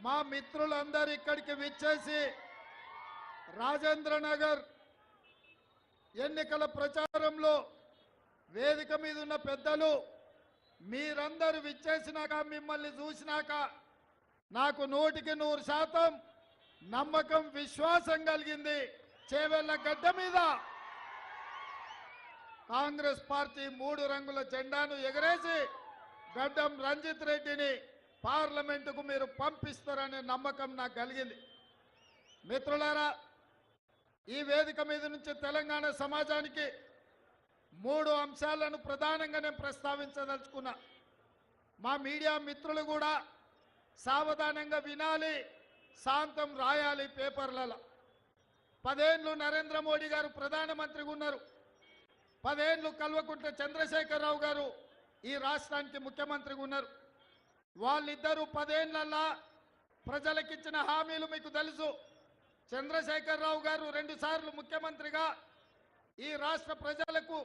మా మిత్రులందరూ ఇక్కడికి విచ్చేసి రాజేంద్ర నగర్ ఎన్నికల ప్రచారంలో వేదిక మీద ఉన్న పెద్దలు మీరందరూ విచ్చేసినాక మిమ్మల్ని చూసినాక నాకు 100% నమ్మకం విశ్వాసం కలిగింది. చేవెళ్ల గడ్డ మీద కాంగ్రెస్ పార్టీ 3 రంగుల జెండాను ఎగరేసి గడ్డం రంజిత్ రెడ్డిని పార్లమెంటుకు మీరు పంపిస్తారనే నమ్మకం నాకు కలిగింది. మిత్రులారా, ఈ వేదిక మీద నుంచి తెలంగాణ సమాజానికి 3 అంశాలను ప్రధానంగా నేను ప్రస్తావించదలుచుకున్నా. మా మీడియా మిత్రులు కూడా సావధానంగా వినాలి, శాంతం రాయాలి పేపర్లలో. 10 ఏళ్ళు నరేంద్ర మోడీ గారు ప్రధానమంత్రిగా ఉన్నారు. 10 ఏళ్ళు కల్వకుంట్ల చంద్రశేఖరరావు గారు ఈ రాష్ట్రానికి ముఖ్యమంత్రిగా ఉన్నారు. వాళ్ళిద్దరూ 10 ఏళ్లలో ప్రజలకిచ్చిన హామీలు మీకు తెలుసు. చంద్రశేఖరరావు గారు 2 సార్లు ముఖ్యమంత్రిగా ఈ రాష్ట్ర ప్రజలకు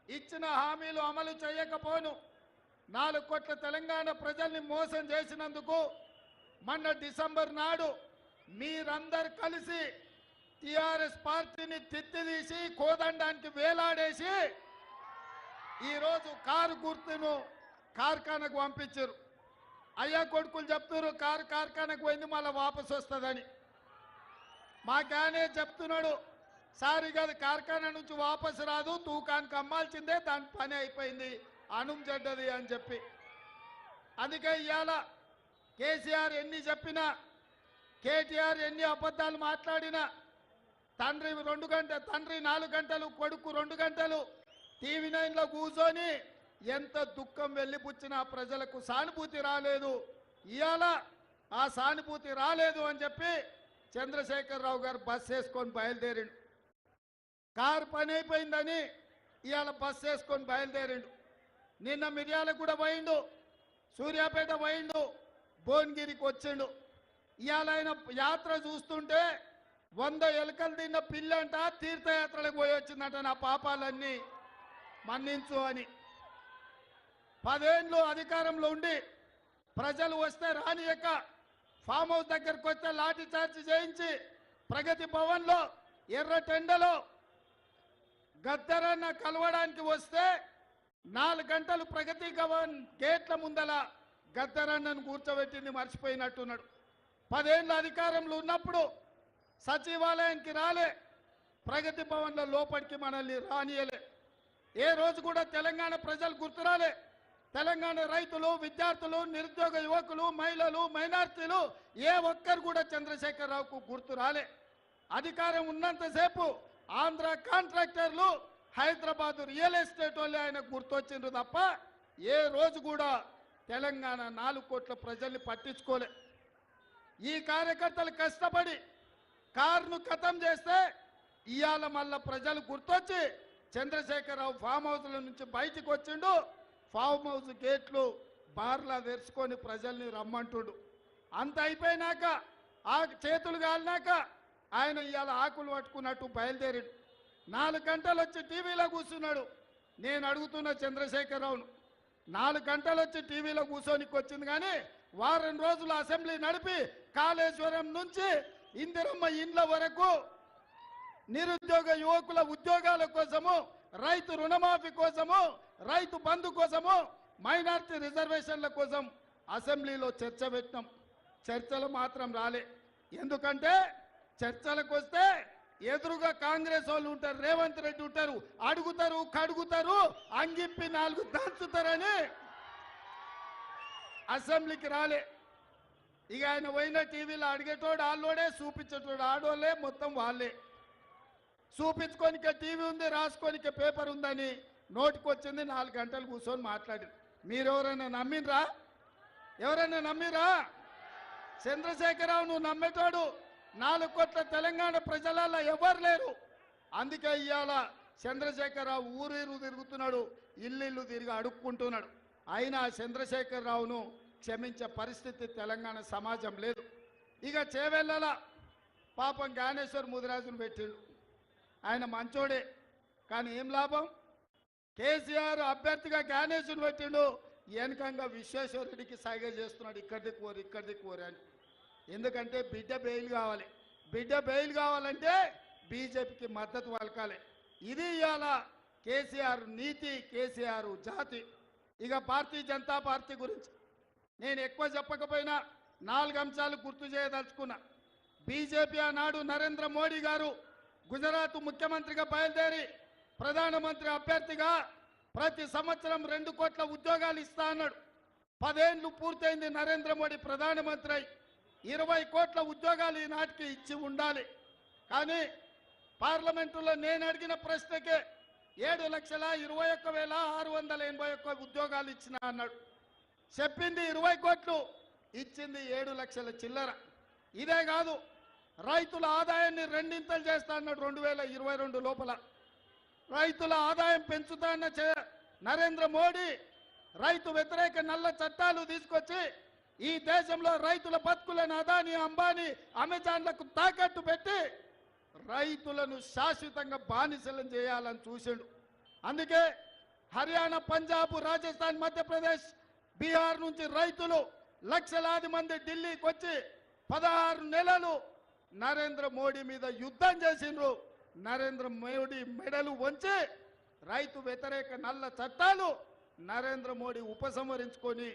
ఇచ్చిన హామీలు అమలు చేయకపోను 4 కోట్ల తెలంగాణ ప్రజల్ని మోసం చేసినందుకు మొన్న డిసెంబర్ నాడు మీరందరూ కలిసి టిఆర్ఎస్ పార్టీని తిత్తిదీసి కోదండానికి వేలాడేసి ఈరోజు కారు గుర్తును కార్ఖానకు పంపించారు. అయ్యా కొడుకులు చెప్తున్నారు కారు కార్ఖానకు పోయింది మళ్ళీ వాపసు వస్తుందని. మాకానే చెప్తున్నాడు సార్ ఇక అది కార్ఖానా నుంచి వాపసు రాదు, తూకానికి అమ్మాల్సిందే, దాని పని అయిపోయింది, అనుం చెడ్డది అని చెప్పి. అందుకే ఇవాళ కేసీఆర్ ఎన్ని చెప్పినా, కేటీఆర్ ఎన్ని అబద్ధాలు మాట్లాడినా, తండ్రి 4 గంటలు కొడుకు 2 గంటలు టీవీ 9లో కూర్చొని ఎంత దుఃఖం వెళ్ళిపుచ్చినా ప్రజలకు సానుభూతి రాలేదు. ఇవాళ ఆ సానుభూతి రాలేదు అని చెప్పి చంద్రశేఖరరావు గారు బస్ వేసుకొని బయలుదేరిండు. కారు పని అయిపోయిందని ఇవాళ బస్ వేసుకొని బయలుదేరిండు. నిన్న మిర్యాలగూడ పోయిండు, సూర్యాపేట పోయిండు, భువనగిరికి వచ్చిండు. ఇవాళ ఆయన యాత్ర చూస్తుంటే 100 ఎలుకలు తిన్న పిల్లంట తీర్థయాత్రలకు పోయి వచ్చిందంట. నా పాపాలన్నీ మన్నించు అని. 10 ఏళ్ళు అధికారంలో ఉండి ప్రజలు వస్తే రానియక ఫామ్ హౌస్ దగ్గరకు వస్తే లాఠీ చార్జ్ చేయించి ప్రగతి భవన్లో ఎర్ర టెండలో గద్దరన్న కలవడానికి వస్తే 4 గంటలు ప్రగతి భవన్ గేట్ల ముందల గద్దరన్నను కూర్చోబెట్టింది మర్చిపోయినట్టున్నాడు. 10 ఏళ్ళు అధికారంలో ఉన్నప్పుడు సచివాలయానికి రాలే, ప్రగతి భవన్ల లోపలికి మనల్ని రానియలే. ఏ రోజు కూడా తెలంగాణ ప్రజలు గుర్తురాలే. తెలంగాణ రైతులు, విద్యార్థులు, నిరుద్యోగ యువకులు, మహిళలు, మైనార్టీలు ఏ ఒక్కరు కూడా చంద్రశేఖరరావుకు గుర్తు రాలే. అధికారం ఉన్నంతసేపు ఆంధ్ర కాంట్రాక్టర్లు, హైదరాబాద్ రియల్ ఎస్టేట్ వాళ్ళు ఆయన గుర్తొచ్చిండ్రు తప్ప ఏ రోజు కూడా తెలంగాణ 4 కోట్ల ప్రజల్ని పట్టించుకోలే. ఈ కార్యకర్తలు కష్టపడి కారును ఖతం చేస్తే ఇవాళ మళ్ళా ప్రజలు గుర్తొచ్చి చంద్రశేఖరరావు ఫామ్ హౌస్ల నుంచి బయటికి వచ్చిండు. ఫామ్ హౌస్ గేట్లు బార్లా తెరుచుకొని ప్రజల్ని రమ్మంటుడు. అంత అయిపోయినాక ఆ చేతులు కాలినాక ఆయన ఇవాళ ఆకులు పట్టుకున్నట్టు బయలుదేరాడు. 4 గంటలు వచ్చి టీవీలో కూర్చున్నాడు. నేను అడుగుతున్న చంద్రశేఖరరావును, 4 గంటలు వచ్చి టీవీలో కూర్చోనికి వచ్చింది కానీ వారం రోజులు అసెంబ్లీ నడిపి కాళేశ్వరం నుంచి ఇందిరమ్మ ఇండ్ల వరకు నిరుద్యోగ యువకుల ఉద్యోగాల కోసము, రైతు రుణమాఫీ కోసము, రైతు బంధు కోసము, మైనార్టీ రిజర్వేషన్ల కోసం అసెంబ్లీలో చర్చ పెట్టినాం. చర్చలు మాత్రం రాలే. ఎందుకంటే చర్చలకు వస్తే ఎదురుగా కాంగ్రెస్ వాళ్ళు ఉంటారు, రేవంత్ రెడ్డి ఉంటారు, అడుగుతారు, కడుగుతారు, అంగిప్పి 4 దంచుతారని అసెంబ్లీకి రాలే. ఇక ఆయన పోయిన టీవీలో అడిగేటోడు ఆళ్ళోడే, చూపించేటోడు ఆడోళ్ళే, మొత్తం వాళ్ళే. చూపించుకోనికే టీవీ ఉంది, రాసుకోనికే పేపర్ ఉందని నోటికొచ్చింది 4 గంటలు కూర్చొని మాట్లాడి. మీరెవరైనా నమ్మినరా? ఎవరైనా నమ్మిరా? చంద్రశేఖరరావు నువ్వు నమ్మేటోడు 4 కోట్ల తెలంగాణ ప్రజలలో ఎవరు లేరు. అందుకే ఇవాళ చంద్రశేఖరరావు ఊరు తిరుగుతున్నాడు, ఇల్లు తిరిగి అడుక్కుంటున్నాడు. అయినా చంద్రశేఖరరావును క్షమించే పరిస్థితి తెలంగాణ సమాజం లేదు. ఇక చేవెళ్ళల పాపం జ్ఞానేశ్వర్ ముదిరాజును పెట్టిండు. ఆయన మంచోడే, కానీ ఏం లాభం? కేసీఆర్ అభ్యర్థిగా జ్ఞానేశ్వరుని పెట్టిండు, వెనకంగా విశ్వేశ్వరరెడ్డికి సైగ చేస్తున్నాడు, ఇక్కడికి కోరు అని. ఎందుకంటే బిడ్డ బెయిల్ కావాలి. బిడ్డ బెయిల్ కావాలంటే బీజేపీకి మద్దతు పలకాలి. ఇది ఇవాళ కేసీఆర్ నీతి, కేసీఆర్ జాతి. ఇక భారతీయ జనతా పార్టీ గురించి నేను ఎక్కువ చెప్పకపోయినా 4 అంశాలు గుర్తు చేయదలుచుకున్నా. బీజేపీ ఆనాడు నరేంద్ర మోడీ గారు గుజరాత్ ముఖ్యమంత్రిగా బయలుదేరి ప్రధానమంత్రి అభ్యర్థిగా ప్రతి సంవత్సరం 2 కోట్ల ఉద్యోగాలు ఇస్తా అన్నాడు. 10 ఏళ్ళు పూర్తయింది నరేంద్ర మోడీ ప్రధానమంత్రి అయి. 20 కోట్ల ఉద్యోగాలు ఈనాటికి ఇచ్చి ఉండాలి. కానీ పార్లమెంటులో నేను అడిగిన ప్రశ్నకే 7,21,681 ఉద్యోగాలు ఇచ్చిన అన్నాడు. చెప్పింది 20 కోట్లు, ఇచ్చింది 7 లక్షల చిల్లర. ఇదే కాదు, రైతుల ఆదాయాన్ని రెండింతలు చేస్తా అన్నాడు 2022 లోపల. రైతుల ఆదాయం పెంచుతా అన్న నరేంద్ర మోడీ రైతు వ్యతిరేక నల్ల చట్టాలు తీసుకొచ్చి ఈ దేశంలో రైతుల బతుకులను అదాని, అంబానీ, అమెజాన్లకు తాకట్టు పెట్టి రైతులను శాశ్వతంగా బానిసలను చేయాలని చూసిండు. అందుకే హర్యానా, పంజాబ్, రాజస్థాన్, మధ్యప్రదేశ్, బీహార్ నుంచి రైతులు లక్షలాది మంది ఢిల్లీకి వచ్చి 16 నెలలు నరేంద్ర మోడీ మీద యుద్ధం చేసిండ్రు. నరేంద్ర మోడీ మెడలు వంచి రైతు వ్యతిరేక నల్ల చట్టాలు నరేంద్ర మోడీ ఉపసంహరించుకొని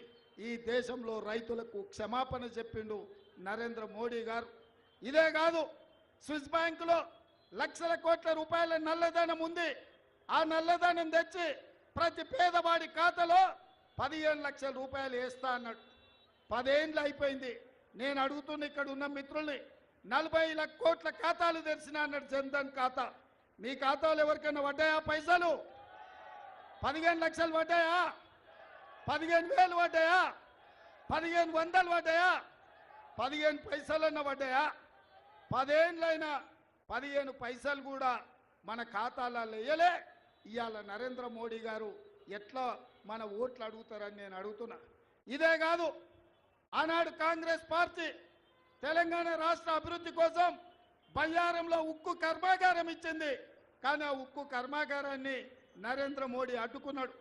ఈ దేశంలో రైతులకు క్షమాపణ చెప్పిండు నరేంద్ర మోడీ గారు. ఇదే కాదు, స్విస్ బ్యాంకులో లక్షల కోట్ల రూపాయల నల్లధనం ఉంది. ఆ నల్లధనం తెచ్చి ప్రతి పేదవాడి ఖాతాలో 15 లక్షల రూపాయలు వేస్తా అన్నాడు. 10 ఏళ్ళు అయిపోయింది. నేను అడుగుతున్న ఇక్కడ ఉన్న మిత్రుల్ని, 40 కోట్ల ఖాతాలు తెరిచిన అన్నాడు జన్ధన్ ఖాతా. మీ ఖాతాలు ఎవరికైనా పడ్డాయా పైసలు? 15 లక్షలు పడ్డాయా? 15,000 పడ్డాయా? 1,500 పడ్డాయా? 15 పైసలన్న పడ్డాయా? 10 ఏళ్ళైనా 15 పైసలు కూడా మన ఖాతాలలో వేయలే. ఇవాళ నరేంద్ర మోడీ గారు ఎట్లా మన ఓట్లు అడుగుతారని నేను అడుగుతున్నా. ఇదే కాదు, ఆనాడు కాంగ్రెస్ పార్టీ తెలంగాణ రాష్ట్ర అభివృద్ధి కోసం బయ్యారంలో ఉక్కు కర్మాగారం ఇచ్చింది. కానీ ఆ ఉక్కు కర్మాగారాన్ని నరేంద్ర మోడీ అడ్డుకున్నాడు.